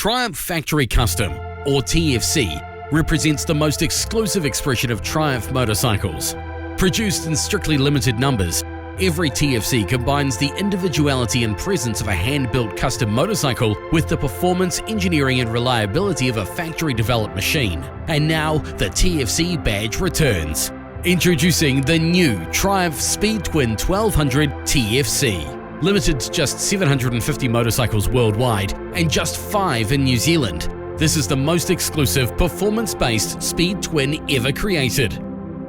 Triumph Factory Custom, or TFC, represents the most exclusive expression of Triumph motorcycles. Produced in strictly limited numbers, every TFC combines the individuality and presence of a hand-built custom motorcycle with the performance, engineering and reliability of a factory-developed machine. And now, the TFC badge returns. Introducing the new Triumph Speed Twin 1200 TFC. Limited to just 750 motorcycles worldwide and just 5 in New Zealand. This is the most exclusive performance-based speed twin ever created.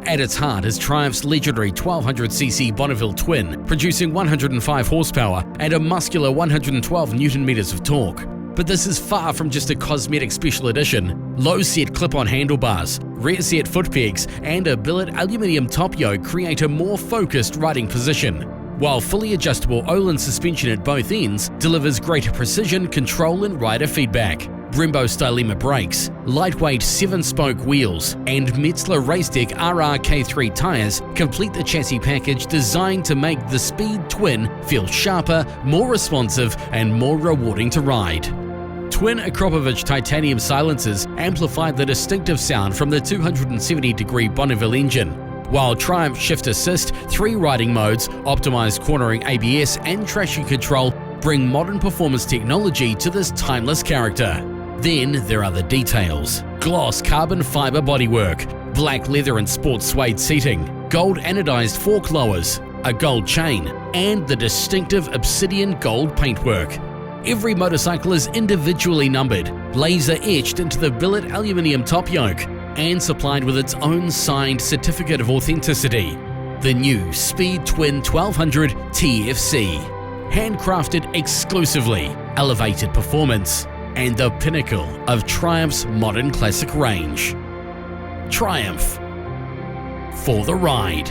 At its heart is Triumph's legendary 1200cc Bonneville twin, producing 105 horsepower and a muscular 112 Nm of torque. But this is far from just a cosmetic special edition. Low-set clip-on handlebars, rear-set foot pegs, and a billet aluminium top yoke create a more focused riding position, while fully adjustable Öhlins suspension at both ends delivers greater precision, control and rider feedback. Brembo Stylema brakes, lightweight 7-spoke wheels, and Metzler Racetech RRK3 tyres complete the chassis package designed to make the Speed Twin feel sharper, more responsive, and more rewarding to ride. Twin Akropovich titanium silencers amplify the distinctive sound from the 270-degree Bonneville engine, while Triumph Shift Assist, 3 riding modes, optimized cornering ABS and traction control bring modern performance technology to this timeless character. Then there are the details. Gloss carbon fiber bodywork, black leather and sports suede seating, gold anodized fork lowers, a gold chain, and the distinctive obsidian gold paintwork. Every motorcycle is individually numbered, laser etched into the billet aluminium top yoke, and supplied with its own signed certificate of authenticity. The new Speed Twin 1200 TFC. Handcrafted exclusively, elevated performance, and the pinnacle of Triumph's modern classic range. Triumph. For the ride.